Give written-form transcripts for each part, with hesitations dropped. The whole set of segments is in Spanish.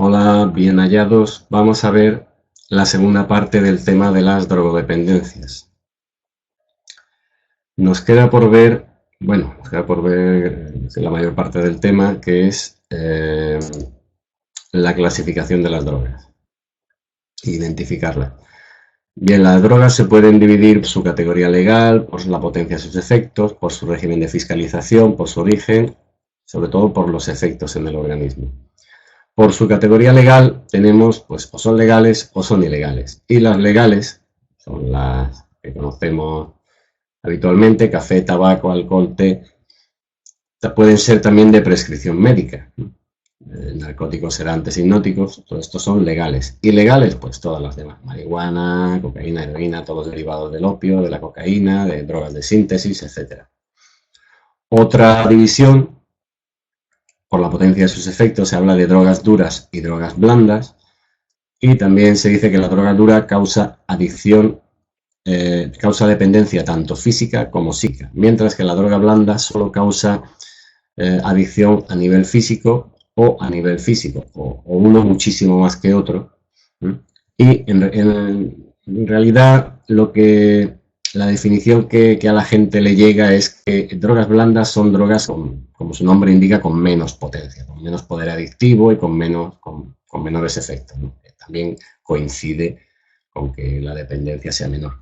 Hola, bien hallados. Vamos a ver la segunda parte del tema de las drogodependencias. Nos queda por ver la mayor parte del tema, que es la clasificación de las drogas, identificarla. Bien, las drogas se pueden dividir por su categoría legal, por la potencia de sus efectos, por su régimen de fiscalización, por su origen, sobre todo por los efectos en el organismo. Por su categoría legal tenemos, pues, o son legales o son ilegales. Y las legales son las que conocemos habitualmente: café, tabaco, alcohol, té. Pueden ser también de prescripción médica. Narcóticos, sedantes, hipnóticos, todos estos son legales. Ilegales, pues todas las demás: marihuana, cocaína, heroína, todos los derivados del opio, de la cocaína, de drogas de síntesis, etc. Otra división, por la potencia de sus efectos, se habla de drogas duras y drogas blandas, y también se dice que la droga dura causa adicción, causa dependencia tanto física como psíquica, mientras que la droga blanda solo causa adicción a nivel físico o uno muchísimo más que otro. Y en realidad la definición que a la gente le llega es que drogas blandas son drogas, como su nombre indica, con menos potencia, con menos poder adictivo y con menores efectos, ¿no? También coincide con que la dependencia sea menor.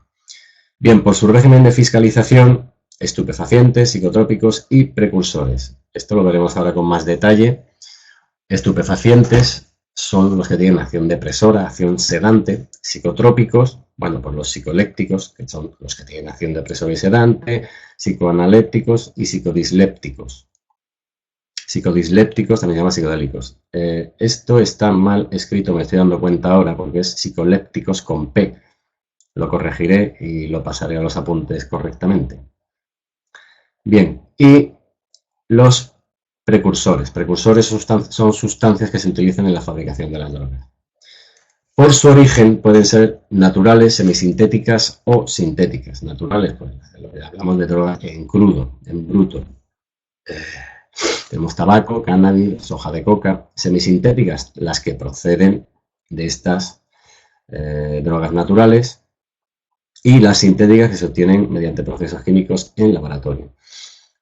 Bien, por su régimen de fiscalización: estupefacientes, psicotrópicos y precursores. Esto lo veremos ahora con más detalle. Estupefacientes son los que tienen acción depresora, acción sedante. Psicotrópicos, bueno, pues los psicolépticos, que son los que tienen acción depresora y sedante. Psicoanalépticos y psicodislépticos. Psicodislépticos también se llaman psicodélicos. Esto está mal escrito, me estoy dando cuenta ahora, porque es psicolépticos con P. Lo corregiré y lo pasaré a los apuntes correctamente. Bien, y los precursores. Precursores son sustancias que se utilizan en la fabricación de las drogas. Por su origen pueden ser naturales, semisintéticas o sintéticas. Naturales, pues lo que hablamos de drogas en crudo, en bruto. Tenemos tabaco, cannabis, hoja de coca. Semisintéticas, las que proceden de estas drogas naturales. Y las sintéticas, que se obtienen mediante procesos químicos en laboratorio.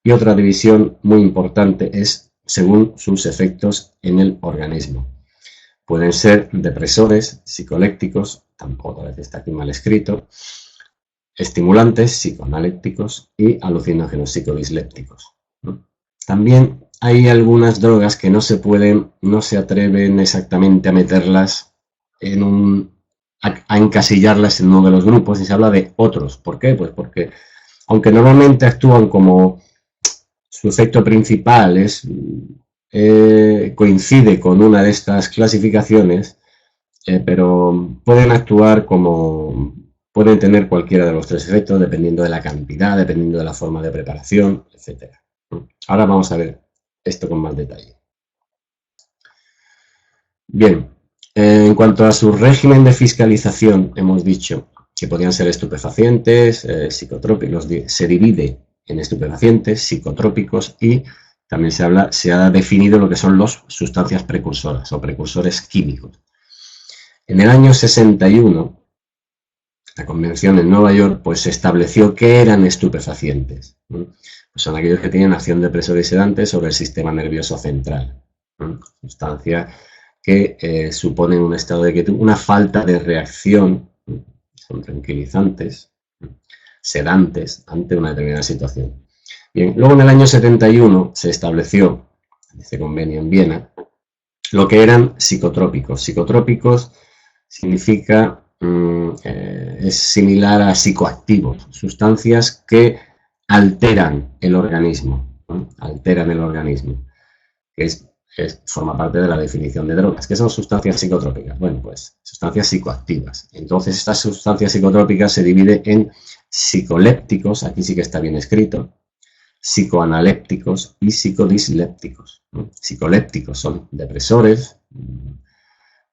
Y otra división muy importante es según sus efectos en el organismo. Pueden ser depresores, psicolépticos, tampoco a veces está aquí mal escrito, estimulantes, psicoanalépticos y alucinógenos, psicodislépticos. También hay algunas drogas que no se atreven exactamente a meterlas a encasillarlas en uno de los grupos, y se habla de otros. ¿Por qué? Pues porque, aunque normalmente actúan como su efecto principal coincide con una de estas clasificaciones, pero pueden tener cualquiera de los tres efectos, dependiendo de la cantidad, dependiendo de la forma de preparación, etc. Ahora vamos a ver esto con más detalle. Bien, en cuanto a su régimen de fiscalización, hemos dicho que podían ser estupefacientes, psicotrópicos. Se divide en estupefacientes, psicotrópicos, y también se ha definido lo que son las sustancias precursoras o precursores químicos. En el año 61, la Convención en Nueva York, pues se estableció que eran estupefacientes. Pues son aquellos que tienen acción depresora y sedante sobre el sistema nervioso central. Sustancias que suponen un estado de quietud, una falta de reacción, son tranquilizantes, sedantes ante una determinada situación. Bien, luego en el año 71 se estableció, en este convenio en Viena, lo que eran psicotrópicos. Psicotrópicos significa, es similar a psicoactivos, sustancias que alteran el organismo, ¿no? Alteran el organismo, que forma parte de la definición de drogas. ¿Qué son sustancias psicotrópicas? Bueno, pues sustancias psicoactivas. Entonces, estas sustancias psicotrópicas se dividen en psicolépticos, aquí sí que está bien escrito, psicoanalépticos y psicodislépticos. Psicolépticos son depresores,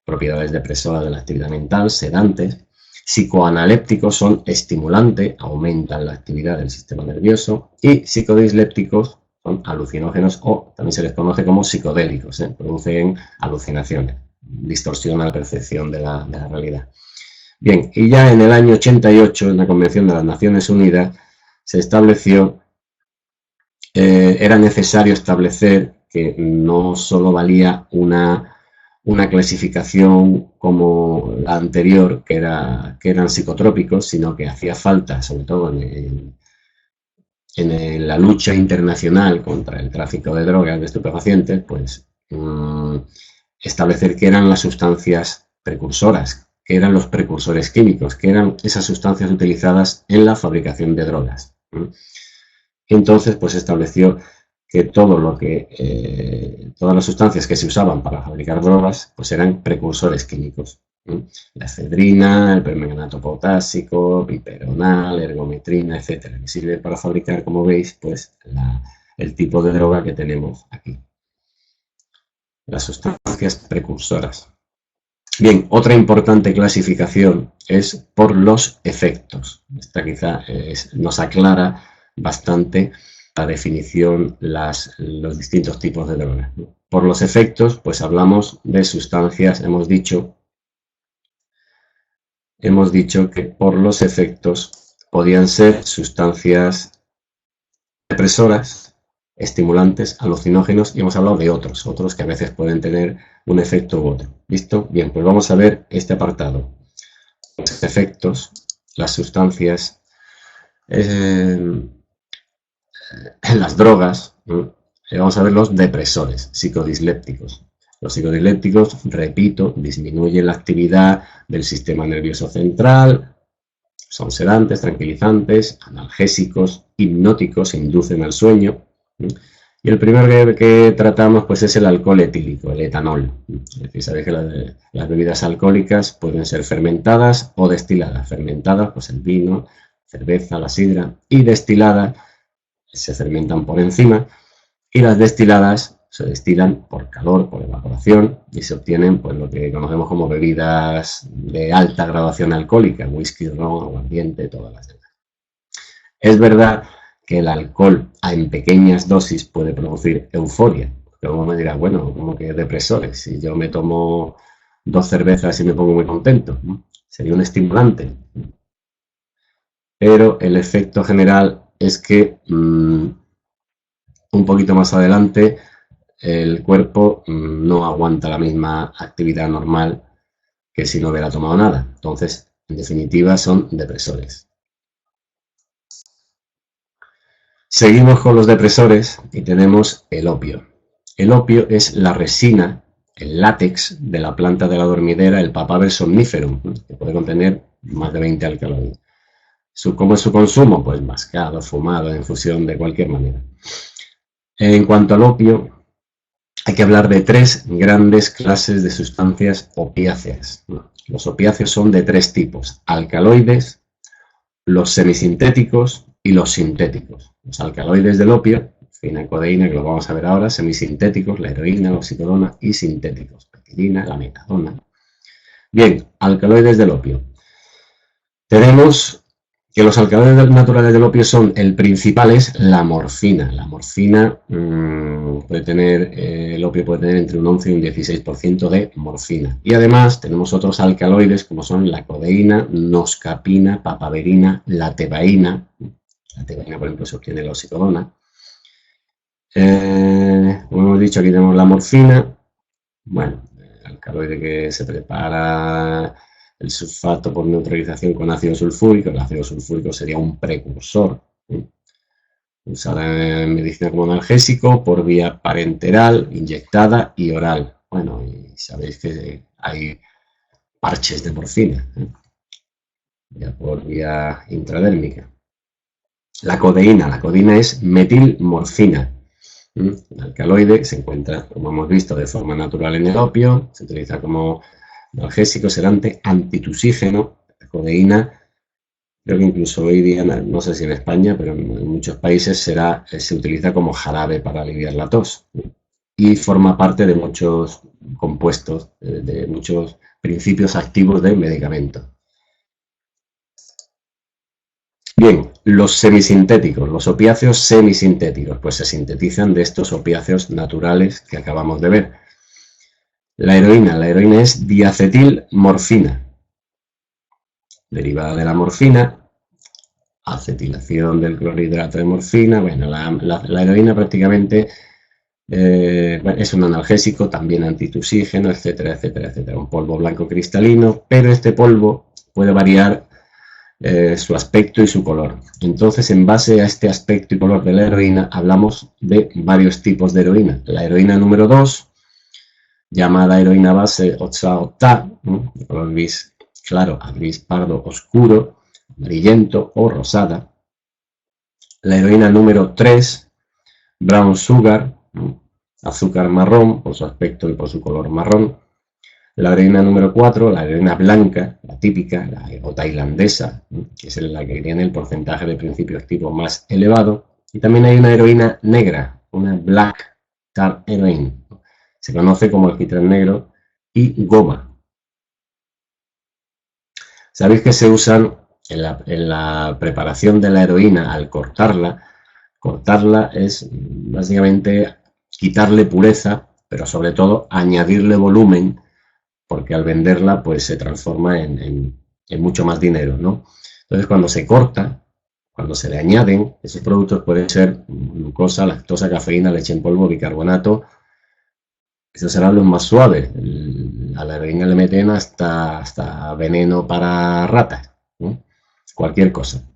propiedades depresoras de la actividad mental, sedantes. Psicoanalépticos son estimulantes, aumentan la actividad del sistema nervioso. Y psicodislépticos son alucinógenos, o también se les conoce como psicodélicos, producen alucinaciones. distorsiona la percepción de la realidad. Bien, y ya en el año 88, en la Convención de las Naciones Unidas, se estableció, era necesario establecer que no solo valía una clasificación como la anterior, que eran psicotrópicos, sino que hacía falta, sobre todo en la lucha internacional contra el tráfico de drogas, de estupefacientes, pues establecer qué eran las sustancias precursoras, qué eran los precursores químicos, qué eran esas sustancias utilizadas en la fabricación de drogas. Entonces, pues estableció que todas las sustancias que se usaban para fabricar drogas, pues eran precursores químicos. La efedrina, el permanganato potásico, piperonal, ergometrina, etcétera, que sirve para fabricar, como veis, pues el tipo de droga que tenemos aquí. Las sustancias precursoras. Bien, otra importante clasificación es por los efectos. Esta quizá nos aclara bastante la definición, los distintos tipos de drogas. Por los efectos, pues hablamos de sustancias, hemos dicho que por los efectos podían ser sustancias depresoras, estimulantes, alucinógenos, y hemos hablado de otros que a veces pueden tener un efecto u otro. ¿Listo? Bien, pues vamos a ver este apartado. Los efectos, las sustancias, las drogas, vamos a ver los depresores, psicodislépticos. Los psicodislépticos, repito, disminuyen la actividad del sistema nervioso central, son sedantes, tranquilizantes, analgésicos, hipnóticos, inducen al sueño. Y el primero que tratamos pues es el alcohol etílico, el etanol. Es decir, sabéis que las bebidas alcohólicas pueden ser fermentadas o destiladas. Fermentadas, pues el vino, cerveza, la sidra, y destiladas se fermentan por encima, y las destiladas se destilan por calor, por evaporación, y se obtienen pues lo que conocemos como bebidas de alta graduación alcohólica, whisky, ron, aguardiente, todas las demás. Es verdad que el alcohol en pequeñas dosis puede producir euforia. Luego me dirás, bueno, como que depresores, si yo me tomo 2 cervezas y me pongo muy contento, ¿no? Sería un estimulante. Pero el efecto general es que un poquito más adelante el cuerpo no aguanta la misma actividad normal que si no hubiera tomado nada. Entonces, en definitiva, son depresores. Seguimos con los depresores y tenemos el opio. El opio es la resina, el látex de la planta de la dormidera, el Papaver somniferum, que puede contener más de 20 alcaloides. ¿Cómo es su consumo? Pues mascado, fumado, en infusión, de cualquier manera. En cuanto al opio, hay que hablar de 3 grandes clases de sustancias opiáceas. Los opiáceos son de 3 tipos: alcaloides, los semisintéticos y los sintéticos. Los alcaloides del opio, finacodeína, que lo vamos a ver ahora, semisintéticos, la heroína, la oxicodona, y sintéticos, petilina, la metadona. Bien, alcaloides del opio. Tenemos que los alcaloides naturales del opio son, el principal es la morfina. La morfina el opio puede tener entre un 11 y un 16% de morfina. Y además tenemos otros alcaloides como son la codeína, noscapina, papaverina, la tebaína. La tebaína, por ejemplo, se obtiene la oxicodona. Como hemos dicho, aquí tenemos la morfina. Bueno, el alcaloide que se prepara el sulfato por neutralización con ácido sulfúrico. El ácido sulfúrico sería un precursor, usada en medicina como analgésico por vía parenteral, inyectada y oral. Bueno, y sabéis que hay parches de morfina, ya por vía intradérmica. La codeína es metilmorfina. El alcaloide se encuentra, como hemos visto, de forma natural en el opio, se utiliza como analgésico, sedante, antitusígeno. La codeína, creo que incluso hoy día, no sé si en España, pero en muchos países se utiliza como jarabe para aliviar la tos. Y forma parte de muchos compuestos, de muchos principios activos del medicamento. Bien, los semisintéticos, los opiáceos semisintéticos, pues se sintetizan de estos opiáceos naturales que acabamos de ver. La heroína es diacetilmorfina, derivada de la morfina, acetilación del clorhidrato de morfina. Bueno, la heroína prácticamente es un analgésico, también antitusígeno, etcétera, etcétera, etcétera. Un polvo blanco cristalino, pero este polvo puede variar su aspecto y su color. Entonces, en base a este aspecto y color de la heroína, hablamos de varios tipos de heroína. La heroína número 2, llamada heroína base oxa-octa, de color gris claro a gris pardo oscuro, amarillento o rosada. La heroína número 3, brown sugar, azúcar marrón por su aspecto y por su color marrón. La heroína número 4, la heroína blanca, la típica, o tailandesa, que es la que tiene el porcentaje de principio activo más elevado. Y también hay una heroína negra, una black tar heroine. Se conoce como alquitrán negro y goma. Sabéis que se usan en la preparación de la heroína al cortarla. Cortarla es básicamente quitarle pureza, pero sobre todo añadirle volumen, porque al venderla pues se transforma en mucho más dinero, ¿no? Entonces cuando se corta, cuando se le añaden, esos productos pueden ser glucosa, lactosa, cafeína, leche en polvo, bicarbonato. Esos serán los más suaves. A la heroína le meten hasta veneno para ratas, ¿no? Cualquier cosa.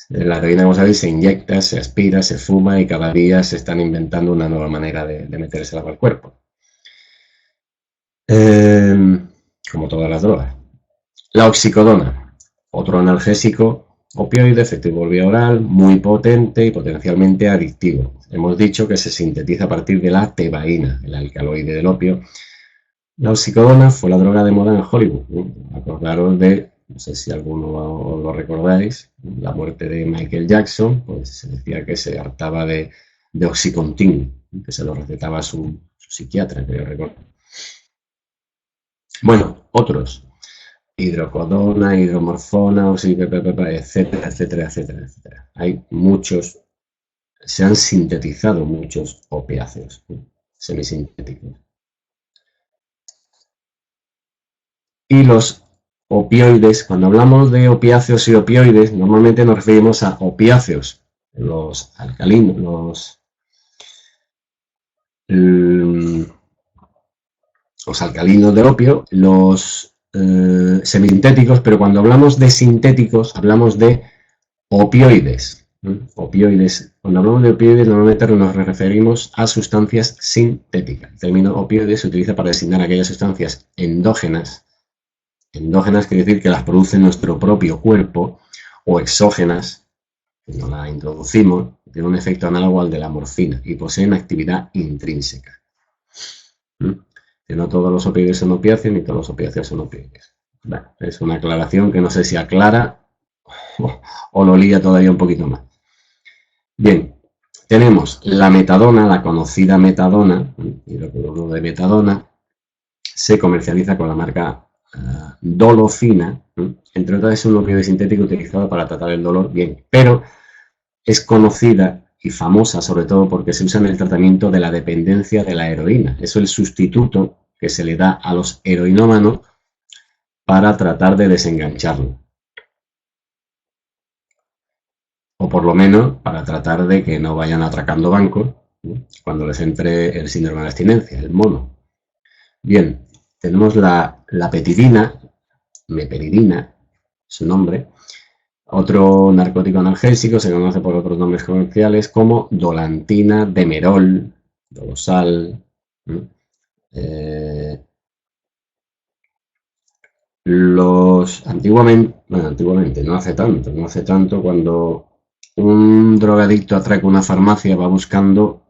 La heroína, como sabéis, se inyecta, se aspira, se fuma y cada día se están inventando una nueva manera de metérsela al cuerpo. Como todas las drogas. La oxicodona, otro analgésico opioide, efectivo vía oral, muy potente y potencialmente adictivo. Hemos dicho que se sintetiza a partir de la tebaína, el alcaloide del opio. La oxicodona fue la droga de moda en Hollywood. Acordaros de, no sé si alguno lo recordáis, la muerte de Michael Jackson, pues se decía que se hartaba de Oxycontin, que se lo recetaba su psiquiatra, creo recordar. Bueno, otros. Hidrocodona, hidromorfona, etcétera, etcétera, etcétera, etcétera. Hay muchos, se han sintetizado muchos opiáceos semisintéticos. Y los opioides, cuando hablamos de opiáceos y opioides, normalmente nos referimos a opiáceos, los alcalinos, los alcalinos de opio, los semisintéticos, pero cuando hablamos de sintéticos, hablamos de opioides. Opioides. Cuando hablamos de opioides, normalmente nos referimos a sustancias sintéticas. El término opioide se utiliza para designar aquellas sustancias endógenas. Endógenas quiere decir que las produce nuestro propio cuerpo, o exógenas, que no las introducimos, tienen un efecto análogo al de la morfina y poseen actividad intrínseca. Que no todos los opioides son opiáceos ni todos los opiáceos son opioides. Bueno, es una aclaración que no sé si aclara o lo lía todavía un poquito más. Bien, tenemos la metadona, la conocida metadona, hidrocloruro de metadona, se comercializa con la marca Dolofina, entre otras es un opioide sintético utilizado para tratar el dolor, bien, pero es conocida y famosa sobre todo porque se usa en el tratamiento de la dependencia de la heroína. Es el sustituto que se le da a los heroinómanos para tratar de desengancharlo. O por lo menos para tratar de que no vayan atracando bancos, ¿no?, cuando les entre el síndrome de abstinencia, el mono. Bien, tenemos la petidina, meperidina, su nombre. Otro narcótico analgésico se conoce por otros nombres comerciales como dolantina, demerol, dolosal. Antiguamente, no hace tanto, cuando un drogadicto atraca una farmacia va buscando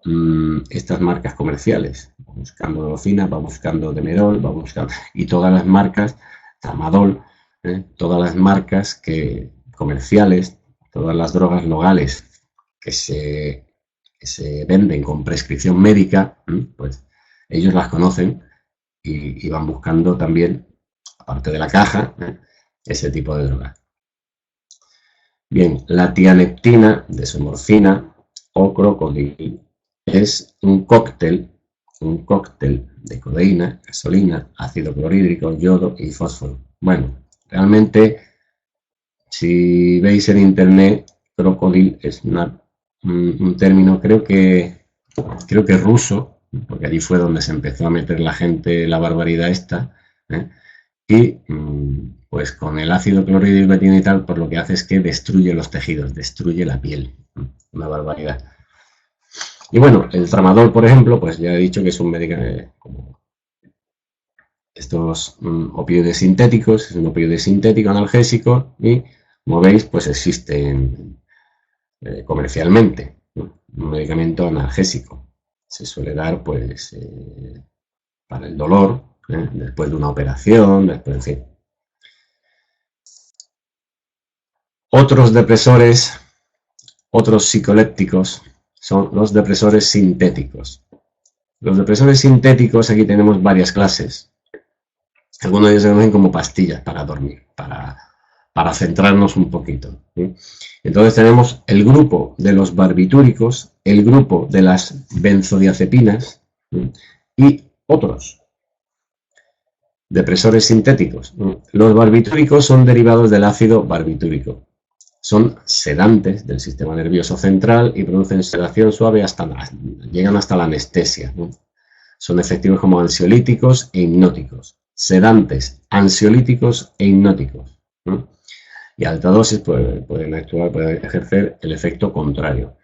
estas marcas comerciales, va buscando Dolofina, va buscando Demerol, va buscando, y todas las marcas, Tramadol, todas las marcas comerciales, todas las drogas legales que se venden con prescripción médica, pues ellos las conocen y van buscando también, aparte de la caja, ese tipo de droga. Bien, la tianeptina, desomorfina o crocodil es un cóctel un cóctel de codeína, gasolina, ácido clorhídrico, yodo y fósforo. Bueno, realmente, si veis en internet, crocodile es un término, creo que ruso, porque allí fue donde se empezó a meter la gente la barbaridad esta, ¿eh? Y pues con el ácido clorhídrico que tiene y tal, pues lo que hace es que destruye los tejidos, destruye la piel. Una barbaridad. Y bueno, el tramadol, por ejemplo, pues ya he dicho que es un medicamento como estos opioides sintéticos, es un opioide sintético analgésico y, como veis, pues existe comercialmente, ¿no? Un medicamento analgésico. Se suele dar pues para el dolor, después de una operación, después, en fin. Otros depresores, otros psicolépticos, son los depresores sintéticos. Los depresores sintéticos, aquí tenemos varias clases. Algunos de ellos se conocen como pastillas para dormir, para centrarnos un poquito, ¿sí? Entonces tenemos el grupo de los barbitúricos, el grupo de las benzodiazepinas, ¿sí? Y otros depresores sintéticos. Los barbitúricos son derivados del ácido barbitúrico. Son sedantes del sistema nervioso central y producen sedación suave llegan hasta la anestesia, ¿no? Son efectivos como ansiolíticos e hipnóticos. Sedantes, ansiolíticos e hipnóticos, ¿no? Y a alta dosis pueden ejercer el efecto contrario.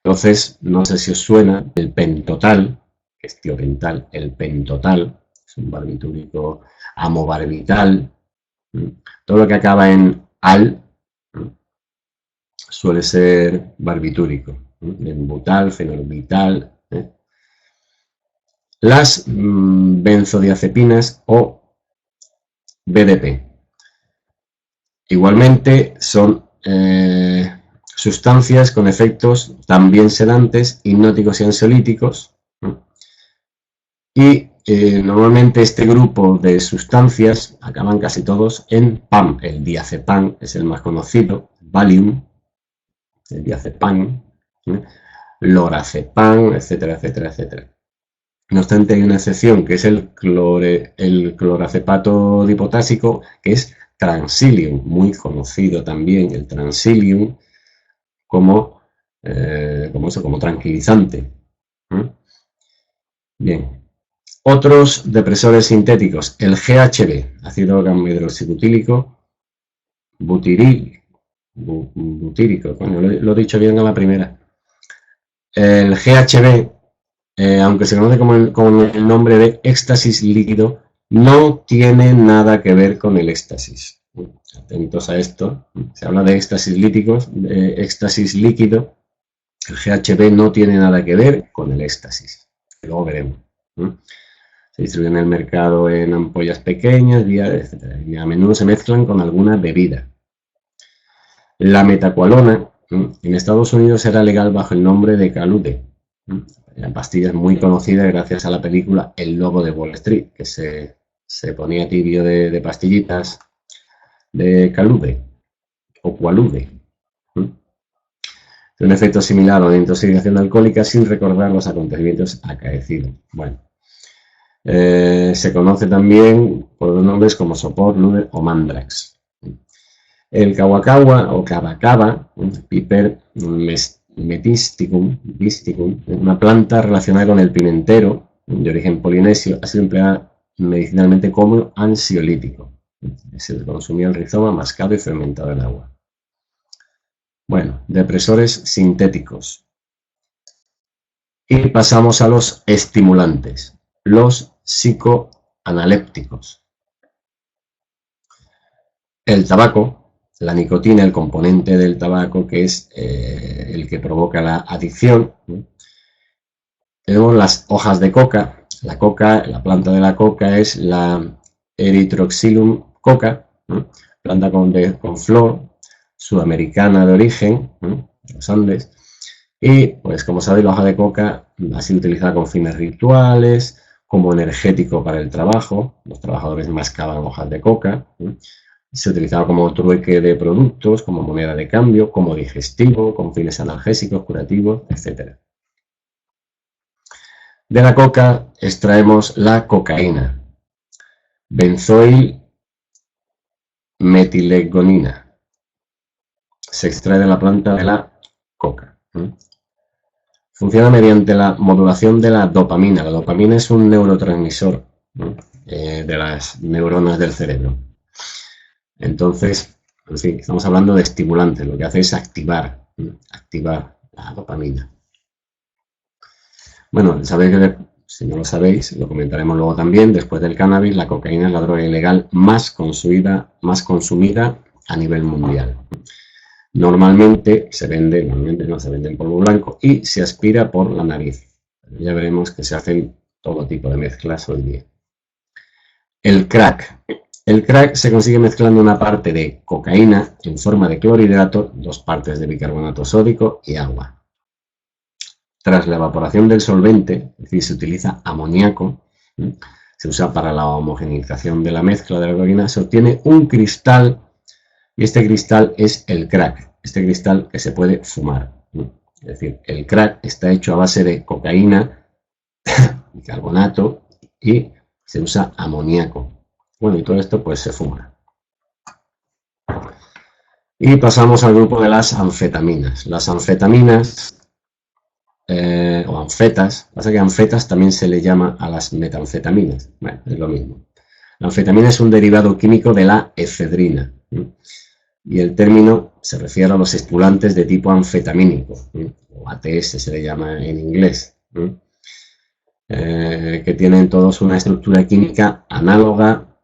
Entonces, no sé si os suena el pentotal, que es tiopental, el pentotal, es un barbitúrico amobarbital. Todo lo que acaba en al suele ser barbitúrico, butal, fenorbital. Las benzodiazepinas o BDP. Igualmente son sustancias con efectos también sedantes, hipnóticos y ansiolíticos. Y normalmente este grupo de sustancias acaban casi todos en PAM. El diazepam es el más conocido, Valium, el diazepam, lorazepam, etcétera, etcétera, etcétera. No obstante, hay una excepción, que es el cloracepato dipotásico, que es Transilium, muy conocido también, el Transilium, como tranquilizante. Bien. Otros depresores sintéticos, el GHB, ácido gamma-hidroxibutílico, butírico, bueno, lo he dicho bien a la primera. El GHB, aunque se conoce con el nombre de éxtasis líquido, no tiene nada que ver con el éxtasis. Atentos a esto. Se habla de éxtasis líquido. El GHB no tiene nada que ver con el éxtasis. Luego veremos. Se distribuye en el mercado en ampollas pequeñas, etc. Y a menudo se mezclan con alguna bebida. La metacualona en Estados Unidos era legal bajo el nombre de Calude. La pastilla es muy conocida gracias a la película El Lobo de Wall Street, que se ponía tibio de pastillitas de Calude o Qualude. Un efecto similar a una intoxicación alcohólica sin recordar los acontecimientos acaecidos. Bueno, se conoce también por los nombres como Sopor, Lude o Mandrax. El Kawakawa o Cavacava, Piper metisticum, una planta relacionada con el pimentero, de origen polinesio, ha sido empleada medicinalmente como ansiolítico. Se consumía el rizoma mascado y fermentado en agua. Bueno, depresores sintéticos. Y pasamos a los estimulantes, los psicoanalépticos. El tabaco, la nicotina, el componente del tabaco que es el que provoca la adicción. Tenemos las hojas de coca. La planta de la coca es la Erythroxylum coca, planta con flor, sudamericana de origen, los Andes. Y, pues como sabéis, la hoja de coca ha sido utilizada con fines rituales, como energético para el trabajo. Los trabajadores mascaban hojas de coca. Se utilizaba como trueque de productos, como moneda de cambio, como digestivo, con fines analgésicos, curativos, etc. De la coca extraemos la cocaína, benzoil metilegonina. Se extrae de la planta de la coca. Funciona mediante la modulación de la dopamina. La dopamina es un neurotransmisor de las neuronas del cerebro. Entonces, en fin, estamos hablando de estimulantes. Lo que hace es activar la dopamina. Bueno, sabéis que, si no lo sabéis, lo comentaremos luego también, después del cannabis, la cocaína es la droga ilegal más consumida a nivel mundial. Normalmente no se vende en polvo blanco y se aspira por la nariz. Ya veremos que se hacen todo tipo de mezclas hoy día. El crack. El crack se consigue mezclando una parte de cocaína en forma de clorhidrato, 2 partes de bicarbonato sódico y agua. Tras la evaporación del solvente, es decir, se utiliza amoníaco, se usa para la homogeneización de la mezcla de la cocaína, se obtiene un cristal y este cristal es el crack, este cristal que se puede fumar. Es decir, el crack está hecho a base de cocaína, bicarbonato y se usa amoníaco. Bueno, y todo esto pues se fuma. Y pasamos al grupo de las anfetaminas. Las anfetaminas o anfetas, pasa que anfetas también se le llama a las metanfetaminas. Bueno, es lo mismo. La anfetamina es un derivado químico de la efedrina. Y el término se refiere a los estimulantes de tipo anfetamínico, o ATS se le llama en inglés, que tienen todos una estructura química análoga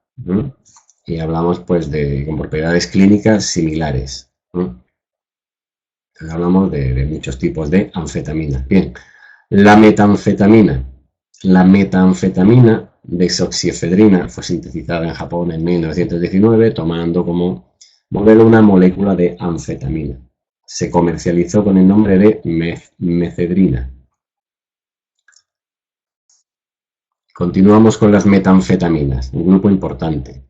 y hablamos pues con propiedades clínicas similares. Hablamos de muchos tipos de anfetamina. Bien, la metanfetamina. La metanfetamina desoxiefedrina fue sintetizada en Japón en 1919 tomando como modelo una molécula de anfetamina. Se comercializó con el nombre de mefedrina. Continuamos con las metanfetaminas, un grupo importante.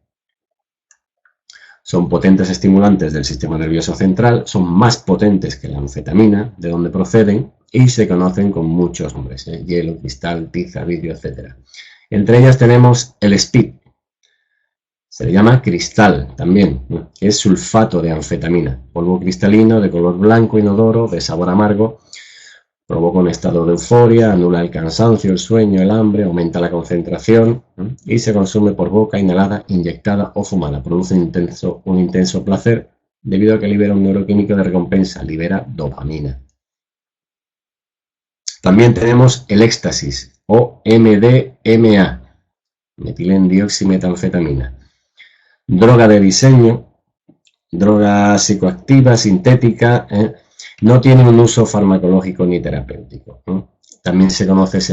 Son potentes estimulantes del sistema nervioso central, son más potentes que la anfetamina, de donde proceden, y se conocen con muchos nombres, hielo, cristal, tiza, vidrio, etc. Entre ellas tenemos el speed. Se le llama cristal también, que es sulfato de anfetamina, polvo cristalino de color blanco inodoro, de sabor amargo, provoca un estado de euforia, anula el cansancio, el sueño, el hambre, aumenta la concentración y se consume por boca, inhalada, inyectada o fumada. Produce un intenso placer debido a que libera un neuroquímico de recompensa, libera dopamina. También tenemos el éxtasis o MDMA, metilendioximetanfetamina. Droga de diseño, droga psicoactiva, sintética, no tiene un uso farmacológico ni terapéutico. También se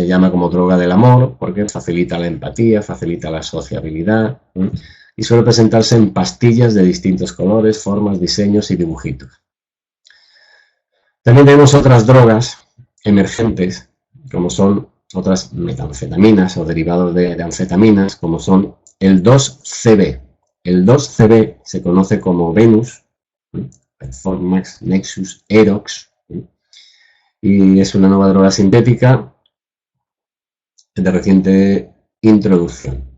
llama como droga del amor porque facilita la empatía, facilita la sociabilidad y suele presentarse en pastillas de distintos colores, formas, diseños y dibujitos. También tenemos otras drogas emergentes como son otras metanfetaminas o derivados de anfetaminas como son el 2-CB. El 2-CB se conoce como Venus, Performax, Nexus, Erox, y es una nueva droga sintética de reciente introducción.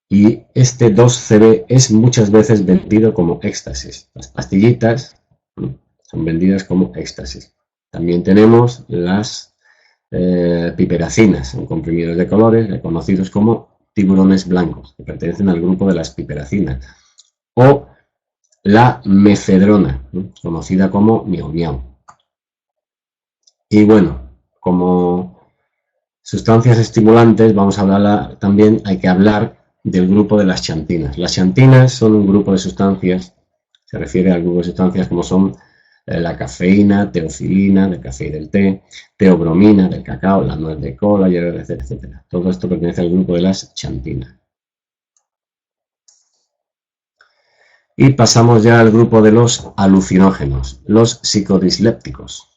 Y este 2-CB es muchas veces vendido como éxtasis. Las pastillitas son vendidas como éxtasis. También tenemos las piperacinas, son comprimidos de colores reconocidos como tiburones blancos, que pertenecen al grupo de las piperacinas, o la mefedrona, conocida como miau miau. Y bueno, como sustancias estimulantes, hay que hablar del grupo de las xantinas. Las xantinas son un grupo de sustancias, se refiere al grupo de sustancias como son la cafeína, teofilina, del café y del té, teobromina, del cacao, la nuez de cola, hierro, etc. Todo esto pertenece al grupo de las xantinas. Y pasamos ya al grupo de los alucinógenos, los psicodislépticos.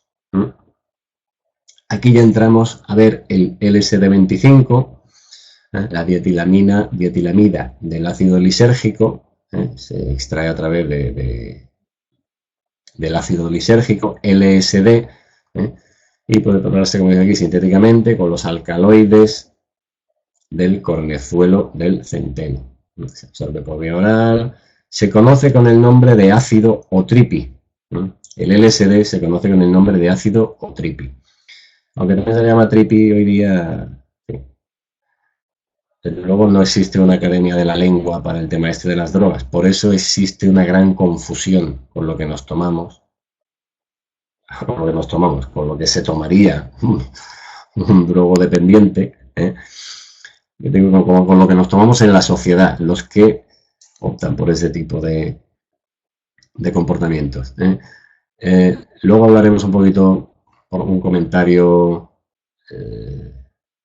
Aquí ya entramos a ver el LSD-25, la dietilamida del ácido lisérgico, se extrae a través del ácido lisérgico, LSD, y puede prepararse, como dice aquí, sintéticamente con los alcaloides del cornezuelo del centeno. Se absorbe por vía oral. Se conoce con el nombre de ácido otripi. El LSD se conoce con el nombre de ácido otripi. Aunque también se llama tripi hoy día. Desde luego no existe una academia de la lengua para el tema este de las drogas. Por eso existe una gran confusión con lo que nos tomamos. Con lo que se tomaría un drogodependiente, con lo que nos tomamos en la sociedad, los que optan por ese tipo de comportamientos. Luego hablaremos un poquito, por un comentario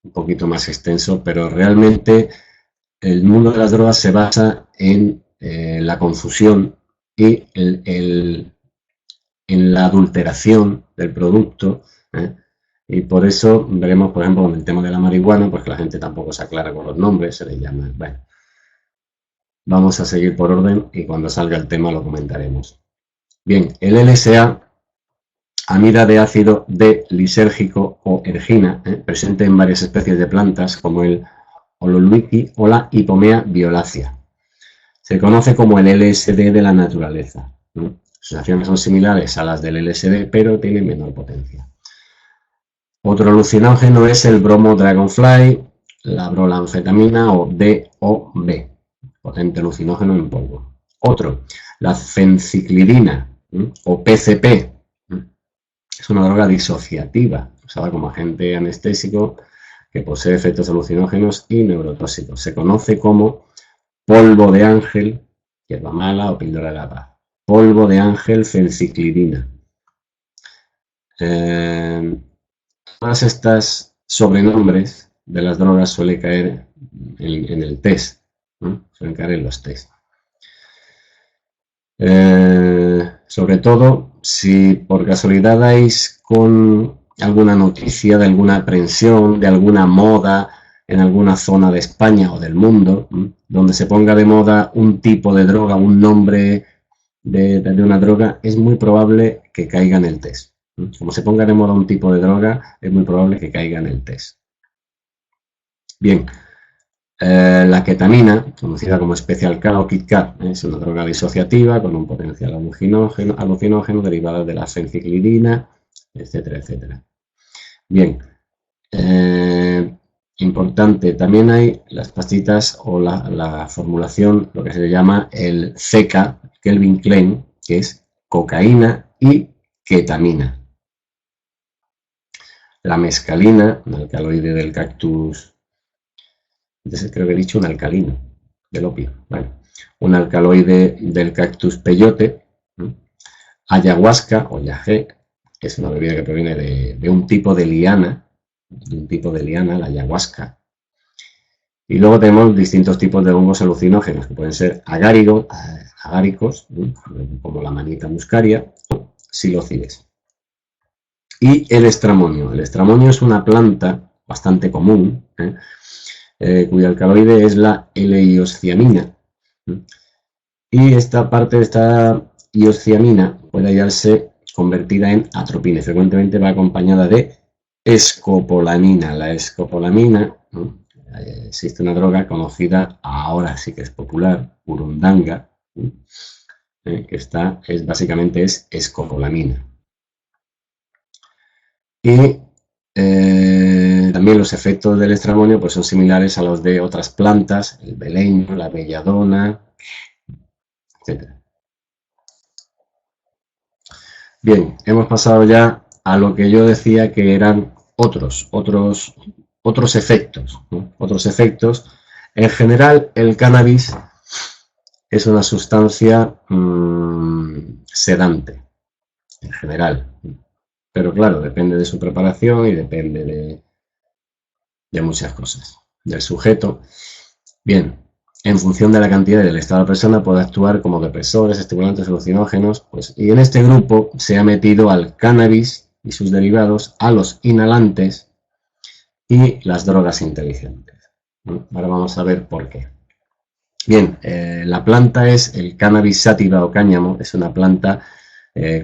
un poquito más extenso, pero realmente el mundo de las drogas se basa en la confusión y en la adulteración del producto, y por eso veremos, por ejemplo, con el tema de la marihuana, pues que la gente tampoco se aclara con los nombres, se le llama, bueno. Vamos a seguir por orden y cuando salga el tema lo comentaremos. Bien, el LSA, amida de ácido D-lisérgico o ergina, presente en varias especies de plantas como el ololuiki o la Hipomea violácea. Se conoce como el LSD de la naturaleza. Sus acciones son similares a las del LSD, pero tienen menor potencia. Otro alucinógeno es el bromo dragonfly, la brolanfetamina o DOB, potente alucinógeno en polvo. Otro, la fenciclidina o PCP, es una droga disociativa, usada como agente anestésico que posee efectos alucinógenos y neurotóxicos. Se conoce como polvo de ángel, hierba mala o píldora de la paz. Polvo de ángel fenciclidina. Todas estas sobrenombres de las drogas suelen caer en el test, suelen caer en los test. Sobre todo, si por casualidad dais con alguna noticia de alguna aprehensión, de alguna moda en alguna zona de España o del mundo, donde se ponga de moda un tipo de droga, un nombre de una droga, es muy probable que caiga en el test. Como se ponga de moda un tipo de droga, es muy probable que caiga en el test. Bien, la ketamina, conocida como Special K o Kit Kat, es una droga disociativa con un potencial alucinógeno derivada de la fenciclidina, etcétera, etcétera. Bien, importante, también hay las pastillas o la formulación, lo que se llama el CK, Calvin Klein, que es cocaína y ketamina. La mescalina, un alcaloide del cactus, creo que he dicho un alcalino del opio, bueno, un alcaloide del cactus peyote. Ayahuasca o yagé, que es una bebida que proviene de un tipo de liana, la ayahuasca. Y luego tenemos distintos tipos de hongos alucinógenos, que pueden ser agáricos, como la manita muscaria, o psilocides. Y el estramonio. El estramonio es una planta bastante común, cuyo alcaloide es la L-iosciamina. Y esta parte de esta iosciamina puede hallarse convertida en atropina y frecuentemente va acompañada de escopolamina. La escopolamina, existe una droga conocida, ahora sí que es popular, burundanga, que básicamente es escopolamina. Y también los efectos del estramonio pues son similares a los de otras plantas, el beleño, la belladona, etc. Bien, hemos pasado ya a lo que yo decía que eran otros efectos, ¿no? Otros efectos. En general, el cannabis es una sustancia sedante, en general. Pero claro, depende de su preparación y depende de muchas cosas, del sujeto. Bien, en función de la cantidad y del estado de la persona puede actuar como depresores, estimulantes, alucinógenos, pues, y en este grupo se ha metido al cannabis y sus derivados, a los inhalantes y las drogas inteligentes. Ahora vamos a ver por qué. Bien, la planta es el cannabis sativa o cáñamo, es una planta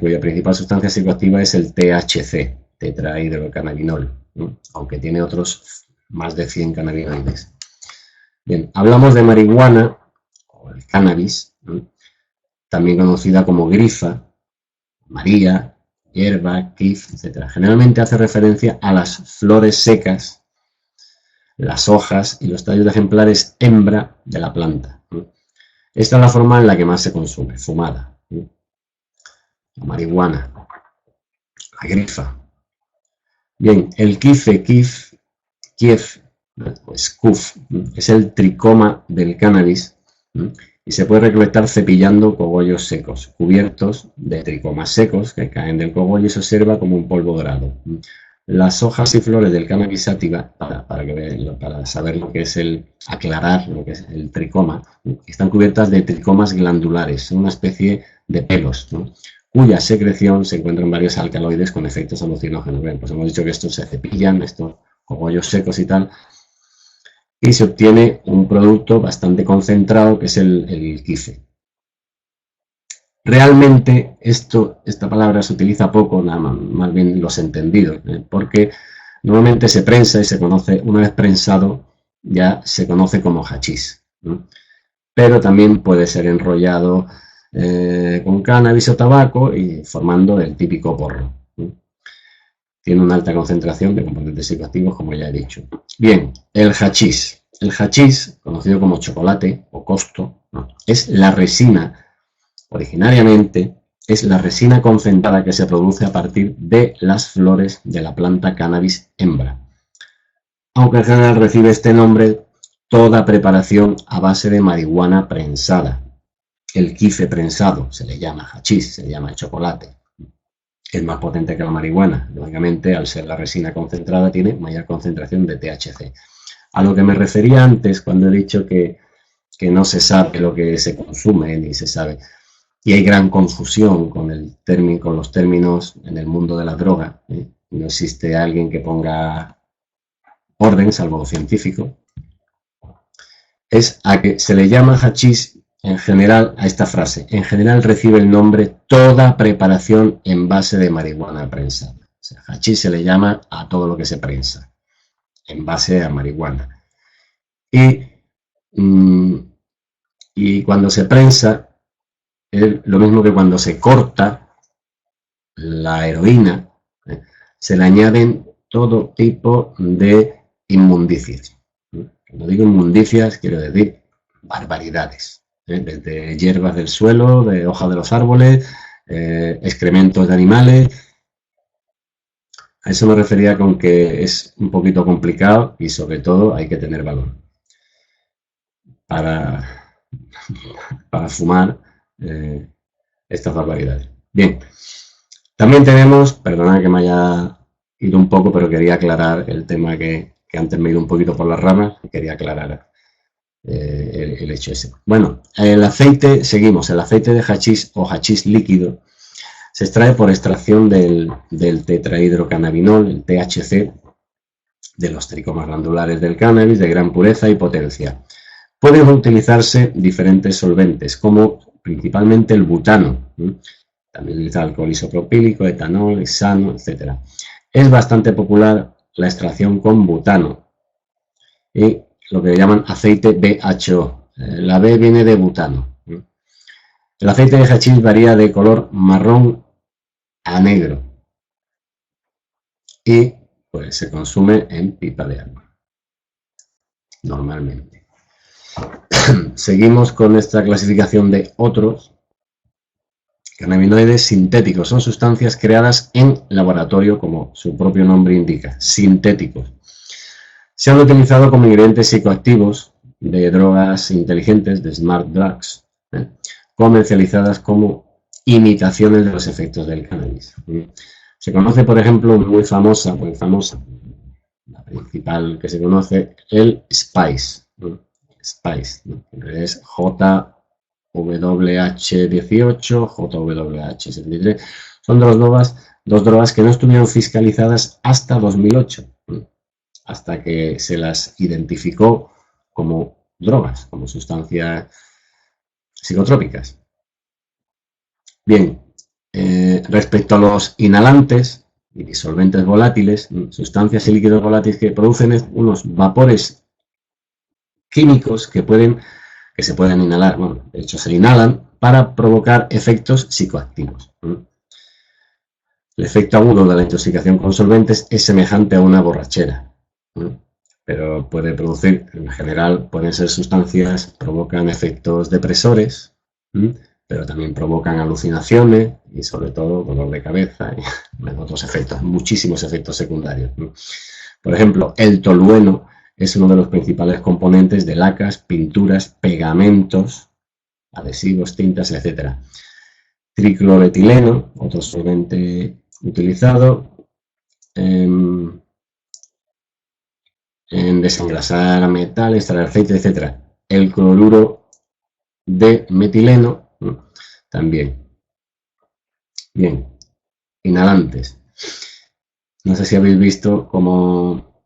cuya principal sustancia psicoactiva es el THC. tetrahidrocannabinol, ¿no? Aunque tiene otros más de 100 cannabinoides. Bien, hablamos de marihuana, o el cannabis, ¿no? También conocida como grifa, María, hierba, kif, etc. Generalmente hace referencia a las flores secas, las hojas y los tallos de ejemplares hembra de la planta. Esta es la forma en la que más se consume, fumada. La marihuana, la grifa. Bien, el kief, pues kuf, es el tricoma del cannabis y se puede recolectar cepillando cogollos secos, cubiertos de tricomas secos que caen del cogollo y se observa como un polvo dorado. Las hojas y flores del cannabis sativa, para saber lo que es aclarar lo que es el tricoma, están cubiertas de tricomas glandulares, son una especie de pelos, ¿no? Cuya secreción se encuentran varios alcaloides con efectos alucinógenos. Bien, pues hemos dicho que estos se cepillan, estos cogollos secos y tal, y se obtiene un producto bastante concentrado que es el kife. Realmente esta palabra se utiliza poco, nada más bien los entendidos, porque normalmente se prensa y se conoce, una vez prensado ya se conoce como hachís, ¿no? Pero también puede ser enrollado con cannabis o tabaco y formando el típico porro, ¿no? Tiene una alta concentración de componentes psicoactivos, como ya he dicho. Bien, el hachís. El hachís, conocido como chocolate o costo, ¿no? Es la resina, originariamente, es la resina concentrada que se produce a partir de las flores de la planta cannabis hembra. Aunque en general recibe este nombre toda preparación a base de marihuana prensada. El kife prensado se le llama hachís, se le llama chocolate. Es más potente que la marihuana. Lógicamente, al ser la resina concentrada, tiene mayor concentración de THC. A lo que me refería antes cuando he dicho que no se sabe lo que se consume, ni se sabe. Y hay gran confusión con los términos en el mundo de la droga. No existe alguien que ponga orden, salvo científico. Es a que se le llama hachís en general a esta frase. En general recibe el nombre toda preparación en base de marihuana prensada. O sea, hachís se le llama a todo lo que se prensa en base a marihuana. Y cuando se prensa, es lo mismo que cuando se corta la heroína, se le añaden todo tipo de inmundicias. Cuando digo inmundicias, quiero decir barbaridades. Desde hierbas del suelo, de hojas de los árboles, excrementos de animales. A eso me refería con que es un poquito complicado y sobre todo hay que tener valor para fumar estas barbaridades. Bien, también tenemos, perdonad que me haya ido un poco, pero quería aclarar el tema que antes me he ido un poquito por las ramas, quería aclarar el hecho ese. Bueno, el aceite, seguimos, el aceite de hachís o hachís líquido se extrae por extracción del tetrahidrocannabinol, el THC, de los tricomas glandulares del cannabis de gran pureza y potencia. Pueden utilizarse diferentes solventes, como principalmente el butano, también utiliza alcohol isopropílico, etanol, hexano, etc. Es bastante popular la extracción con butano y lo que llaman aceite BHO. La B viene de butano. El aceite de hachís varía de color marrón a negro y pues se consume en pipa de agua, normalmente. Seguimos con esta clasificación de otros. Cannabinoides sintéticos son sustancias creadas en laboratorio, como su propio nombre indica, sintéticos. Se han utilizado como ingredientes psicoactivos de drogas inteligentes, de smart drugs, comercializadas como imitaciones de los efectos del cannabis. Se conoce, por ejemplo, muy famosa, la principal que se conoce, el Spice. Spice, ¿no? Es JWH18, JWH73. Son dos drogas que no estuvieron fiscalizadas hasta 2008, hasta que se las identificó como drogas, como sustancias psicotrópicas. Bien, respecto a los inhalantes, y disolventes volátiles, sustancias y líquidos volátiles que producen unos vapores químicos que se pueden inhalar, bueno, de hecho se inhalan para provocar efectos psicoactivos. El efecto agudo de la intoxicación con solventes es semejante a una borrachera, pero puede producir, en general, pueden ser sustancias, provocan efectos depresores, pero también provocan alucinaciones y sobre todo dolor de cabeza y otros efectos, muchísimos efectos secundarios. Por ejemplo, el tolueno es uno de los principales componentes de lacas, pinturas, pegamentos, adhesivos, tintas, etc. Tricloretileno, otro solvente utilizado en desengrasar metal, extraer aceite, etc. El cloruro de metileno también. Bien, inhalantes. No sé si habéis visto cómo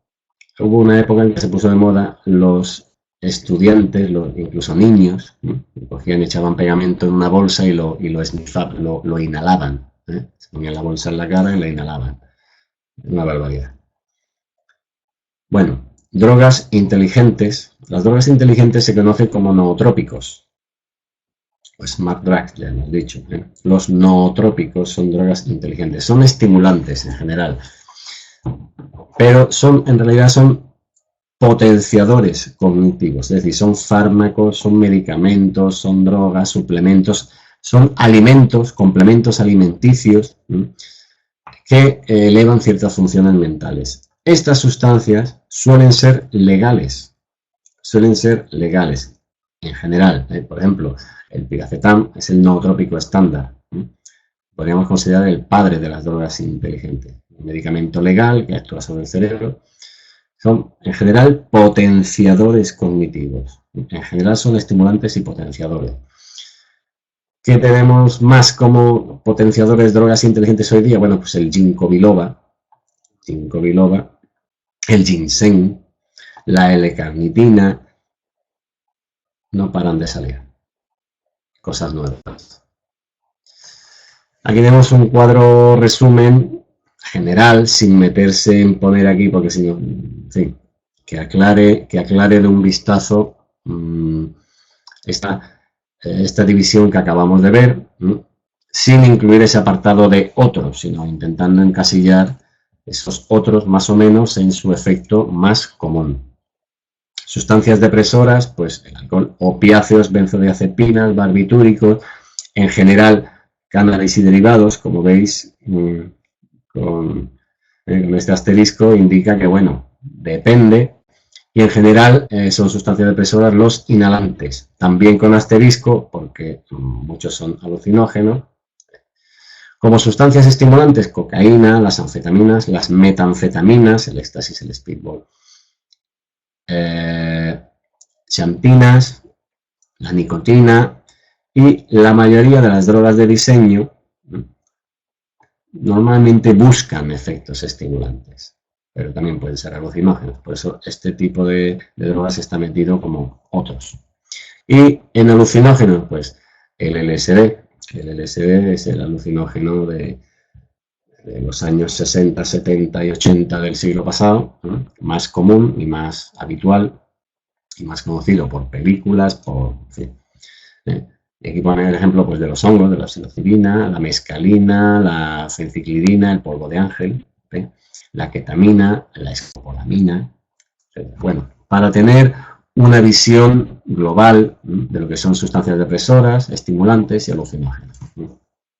hubo una época en que se puso de moda los estudiantes, incluso niños, cogían y echaban pegamento en una bolsa y lo inhalaban. Se ponían la bolsa en la cara y la inhalaban. Una barbaridad. Bueno, drogas inteligentes. Las drogas inteligentes se conocen como nootrópicos. O smart drugs, ya hemos dicho. Los nootrópicos son drogas inteligentes. Son estimulantes en general. Pero en realidad son potenciadores cognitivos. Es decir, son fármacos, son medicamentos, son drogas, suplementos, son alimentos, complementos alimenticios que elevan ciertas funciones mentales. Estas sustancias suelen ser legales en general. Por ejemplo, el piracetam es el nootrópico estándar. Podríamos considerar el padre de las drogas inteligentes. Un medicamento legal que actúa sobre el cerebro. Son, en general, potenciadores cognitivos. En general son estimulantes y potenciadores. ¿Qué tenemos más como potenciadores de drogas inteligentes hoy día? Bueno, pues el ginkgo biloba, el ginseng, la L-carnitina, no paran de salir. Cosas nuevas. Aquí tenemos un cuadro resumen general, sin meterse en poner aquí, porque si no, en fin, que aclare de un vistazo esta división que acabamos de ver, sin incluir ese apartado de otros, sino intentando encasillar esos otros más o menos en su efecto más común. Sustancias depresoras, pues el alcohol, opiáceos, benzodiazepinas, barbitúricos, en general cannabis y derivados, como veis con este asterisco indica que, bueno, depende, y en general son sustancias depresoras los inhalantes, también con asterisco porque muchos son alucinógenos. Como sustancias estimulantes, cocaína, las anfetaminas, las metanfetaminas, el éxtasis, el speedball, xantinas, la nicotina y la mayoría de las drogas de diseño normalmente buscan efectos estimulantes, pero también pueden ser alucinógenos. Por eso este tipo de drogas está metido como otros. Y en alucinógenos, pues el LSD. El LSD es el alucinógeno de los años 60, 70 y 80 del siglo pasado, más común y más habitual y más conocido por películas, en fin. Y aquí ponen el ejemplo pues, de los hongos, de la psilocibina, la mescalina, la fenciclidina, el polvo de ángel, la ketamina, la escopolamina. Bueno, para tener una visión global de lo que son sustancias depresoras, estimulantes y alucinógenos.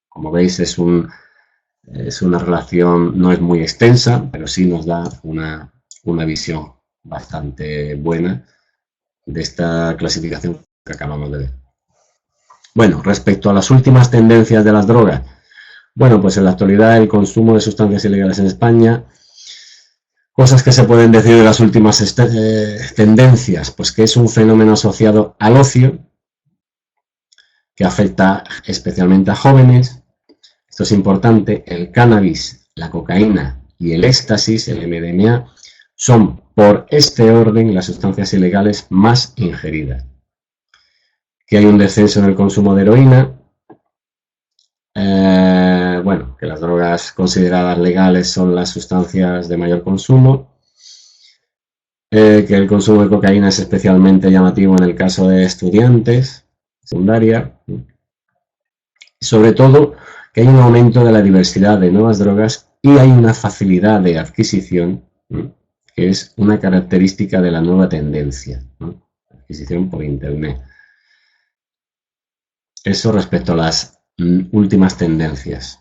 Como veis, es una relación, no es muy extensa, pero sí nos da una visión bastante buena de esta clasificación que acabamos de ver. Bueno, respecto a las últimas tendencias de las drogas, bueno, pues en la actualidad el consumo de sustancias ilegales en España, cosas que se pueden decir de las últimas tendencias, pues que es un fenómeno asociado al ocio, que afecta especialmente a jóvenes. Esto es importante, el cannabis, la cocaína y el éxtasis, el MDMA, son por este orden las sustancias ilegales más ingeridas. Que hay un descenso en el consumo de heroína, bueno, que las drogas consideradas legales son las sustancias de mayor consumo, que el consumo de cocaína es especialmente llamativo en el caso de estudiantes, secundaria, sobre todo que hay un aumento de la diversidad de nuevas drogas y hay una facilidad de adquisición, que es una característica de la nueva tendencia, adquisición por internet. Eso respecto a las últimas tendencias.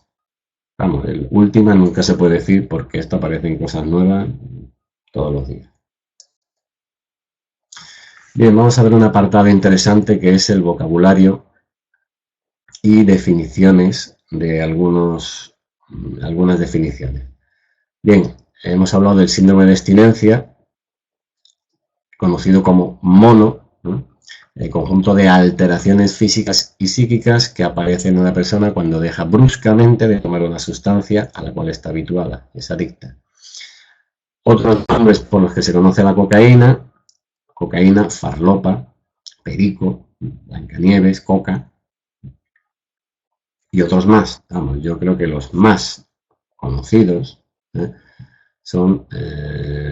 Vamos, el última nunca se puede decir porque esto aparece en cosas nuevas todos los días. Bien, vamos a ver un apartado interesante que es el vocabulario y definiciones de algunas definiciones. Bien, hemos hablado del síndrome de abstinencia, conocido como mono, ¿no? El conjunto de alteraciones físicas y psíquicas que aparecen en una persona cuando deja bruscamente de tomar una sustancia a la cual está habituada, es adicta. Otros nombres por los que se conoce la cocaína, farlopa, perico, blancanieves, coca y otros más. Vamos, yo creo que los más conocidos son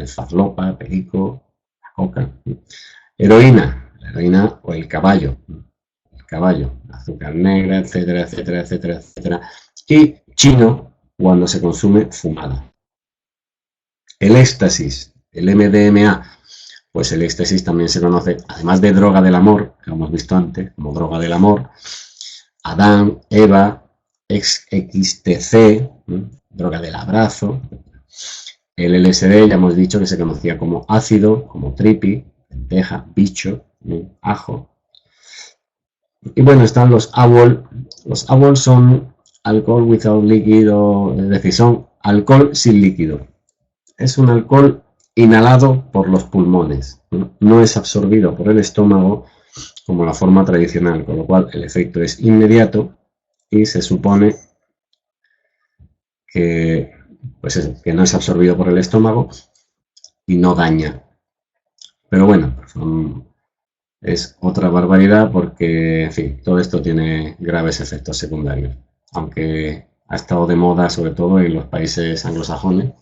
farlopa, perico, coca, heroína. La heroína o el caballo, azúcar negra, etcétera, etcétera, etcétera, etcétera. Y chino cuando se consume fumada. El éxtasis, el MDMA, pues el éxtasis también se conoce, además de droga del amor, que hemos visto antes, como droga del amor, Adán, Eva, XTC, droga del abrazo. El LSD ya hemos dicho que se conocía como ácido, como tripi, lenteja, bicho, ajo. Y bueno, están los AWOL. Los AWOL son alcohol without líquido, es decir, son alcohol sin líquido. Es un alcohol inhalado por los pulmones, no es absorbido por el estómago como la forma tradicional, con lo cual el efecto es inmediato y se supone que, pues eso, que no es absorbido por el estómago y no daña. Pero bueno, es otra barbaridad porque, en fin, todo esto tiene graves efectos secundarios. Aunque ha estado de moda, sobre todo en los países anglosajones,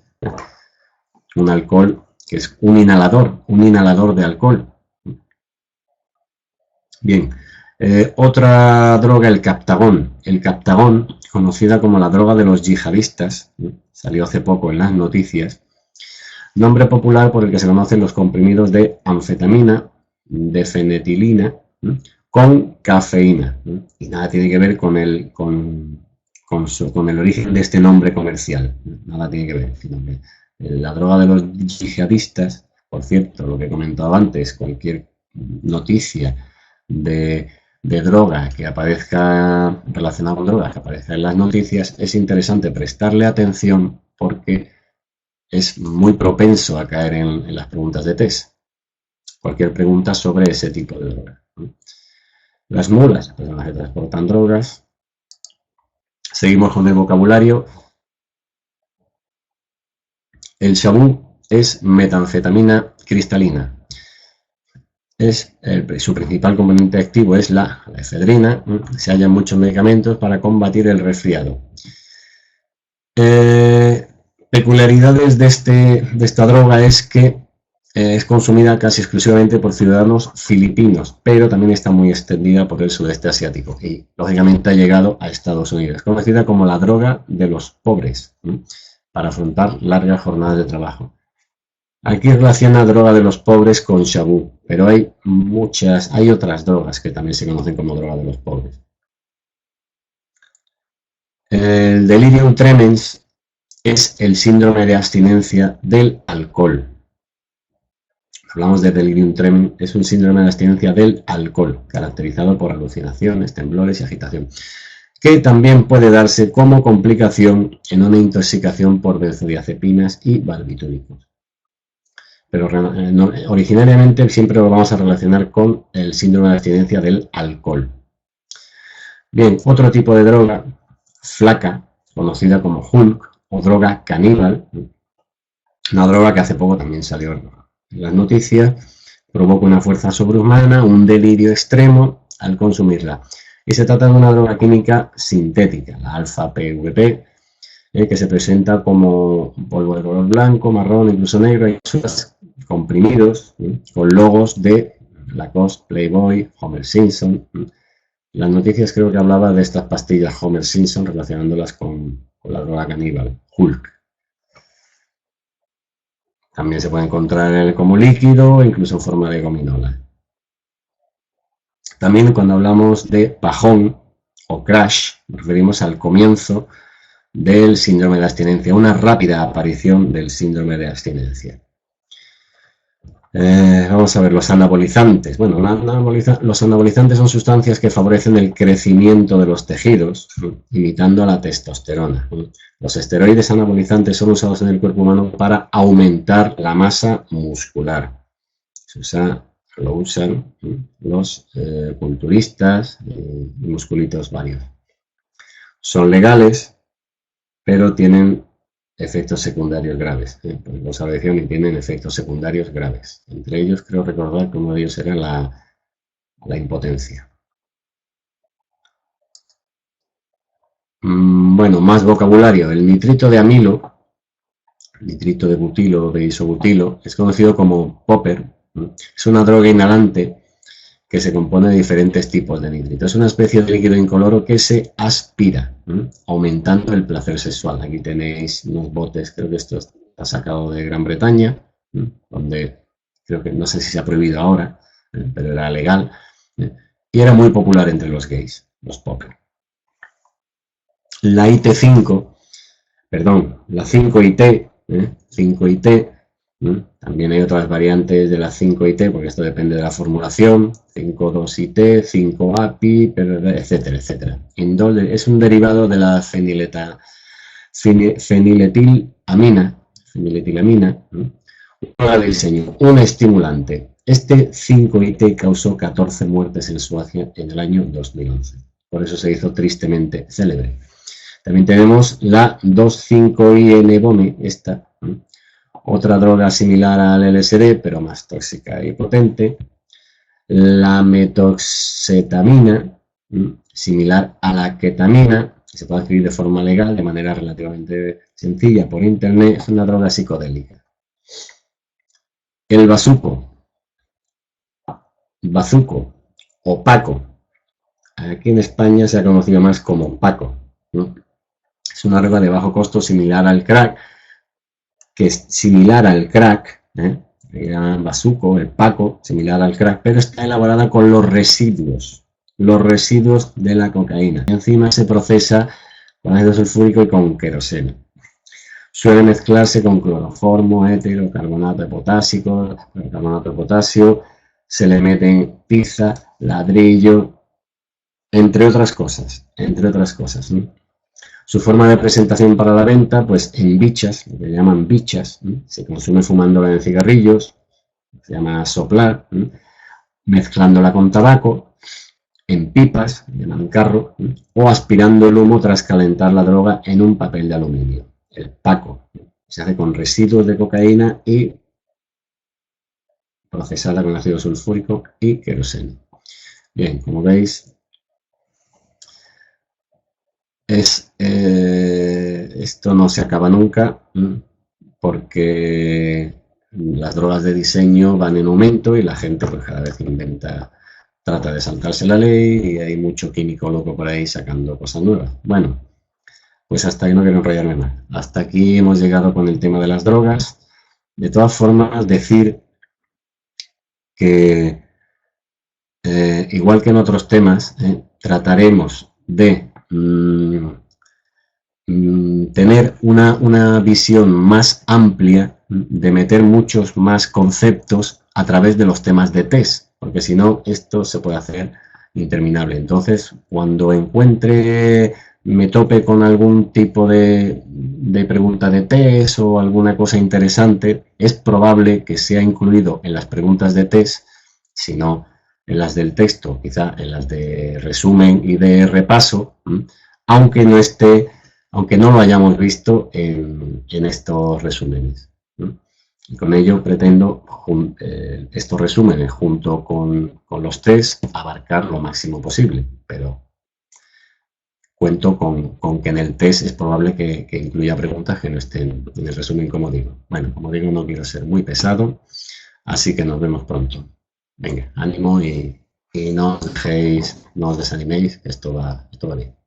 un alcohol que es un inhalador de alcohol. Bien, otra droga, el captagón. El captagón, conocida como la droga de los yihadistas, salió hace poco en las noticias, nombre popular por el que se conocen los comprimidos de anfetamina, de fenetilina, con cafeína. Y nada tiene que ver con el origen de este nombre comercial. Nada tiene que ver. La droga de los yihadistas, por cierto, lo que he comentado antes, cualquier noticia de droga que aparezca relacionada con drogas, que aparezca en las noticias, es interesante prestarle atención porque es muy propenso a caer en las preguntas de test. Cualquier pregunta sobre ese tipo de droga. Las mulas, personas que transportan drogas. Seguimos con el vocabulario. El shabú es metanfetamina cristalina. Su principal componente activo es la efedrina. Se hallan muchos medicamentos para combatir el resfriado. Peculiaridades de esta droga es que es consumida casi exclusivamente por ciudadanos filipinos, pero también está muy extendida por el sudeste asiático y, lógicamente, ha llegado a Estados Unidos. Es conocida como la droga de los pobres, para afrontar largas jornadas de trabajo. Aquí relaciona droga de los pobres con shabú, pero hay otras drogas que también se conocen como droga de los pobres. El delirium tremens es el síndrome de abstinencia del alcohol. Hablamos de delirium tremens, es un síndrome de abstinencia del alcohol, caracterizado por alucinaciones, temblores y agitación, que también puede darse como complicación en una intoxicación por benzodiazepinas y barbitúricos. Pero originariamente siempre lo vamos a relacionar con el síndrome de abstinencia del alcohol. Bien, otro tipo de droga, flaca, conocida como Hulk o droga caníbal, una droga que hace poco también salió en las noticias, provoca una fuerza sobrehumana, un delirio extremo al consumirla. Y se trata de una droga química sintética, la alfa-PVP, que se presenta como polvo de color blanco, marrón, incluso negro, y comprimidos con logos de Lacoste, Playboy, Homer Simpson. Las noticias creo que hablaba de estas pastillas Homer Simpson relacionándolas con la droga caníbal, Hulk. También se puede encontrar como líquido, incluso en forma de gominola. También cuando hablamos de bajón o crash, nos referimos al comienzo del síndrome de abstinencia, una rápida aparición del síndrome de abstinencia. Vamos a ver los anabolizantes. Bueno, los anabolizantes son sustancias que favorecen el crecimiento de los tejidos, imitando a la testosterona. Los esteroides anabolizantes son usados en el cuerpo humano para aumentar la masa muscular. Lo usan los culturistas y musculitos varios. Son legales, pero tienen efectos secundarios graves. Los adicción y tienen efectos secundarios graves. Entre ellos, creo recordar que uno de ellos era la impotencia. Bueno, más vocabulario. El nitrito de amilo, nitrito de butilo o de isobutilo, es conocido como popper. Es una droga inhalante que se compone de diferentes tipos de nitrito. Es una especie de líquido incoloro que se aspira, aumentando el placer sexual. Aquí tenéis unos botes, creo que esto está sacado de Gran Bretaña, donde creo que no sé si se ha prohibido ahora, pero era legal, y era muy popular entre los gays, los popper. La 5-IT, 5-IT, también hay otras variantes de la 5-IT, porque esto depende de la formulación, 5,2-IT, 5-API, etcétera, etcétera. Indol es un derivado de la feniletilamina, de diseño, un estimulante. Este 5-IT causó 14 muertes en Suecia en el año 2011. Por eso se hizo tristemente célebre. También tenemos la 2,5-IN-BOME, esta, otra droga similar al LSD, pero más tóxica y potente. La metoxetamina, similar a la ketamina, que se puede adquirir de forma legal, de manera relativamente sencilla por internet, es una droga psicodélica. El bazuco o paco, aquí en España se ha conocido más como paco, ¿no? Es una droga de bajo costo similar al crack, le llaman bazuco, el paco, similar al crack, pero está elaborada con los residuos de la cocaína. Encima se procesa con ácido sulfúrico y con queroseno. Suele mezclarse con cloroformo, étero, carbonato de potasio, se le meten tiza, ladrillo, entre otras cosas, ¿no? Su forma de presentación para la venta, pues en bichas, lo que llaman bichas, se consume fumándola en cigarrillos, se llama soplar, mezclándola con tabaco, en pipas, se llaman carro, o aspirando el humo tras calentar la droga en un papel de aluminio. El paco se hace con residuos de cocaína y procesada con ácido sulfúrico y queroseno. Bien, como veis, esto no se acaba nunca, porque las drogas de diseño van en aumento y la gente pues cada vez trata de saltarse la ley y hay mucho químico loco por ahí sacando cosas nuevas. Bueno, pues hasta ahí no quiero enrollarme más. Hasta aquí hemos llegado con el tema de las drogas. De todas formas, decir que igual que en otros temas, trataremos de tener una visión más amplia, de meter muchos más conceptos a través de los temas de test, porque si no, esto se puede hacer interminable. Entonces, cuando me tope con algún tipo de pregunta de test o alguna cosa interesante, es probable que sea incluido en las preguntas de test, si no en las del texto, quizá en las de resumen y de repaso, aunque no lo hayamos visto en estos resúmenes. Y con ello pretendo estos resúmenes junto con los test abarcar lo máximo posible, pero cuento con que en el test es probable que incluya preguntas que no estén en el resumen, como digo. Bueno, como digo, no quiero ser muy pesado, así que nos vemos pronto. Venga, ánimo y no os dejéis, no os desaniméis, esto va bien.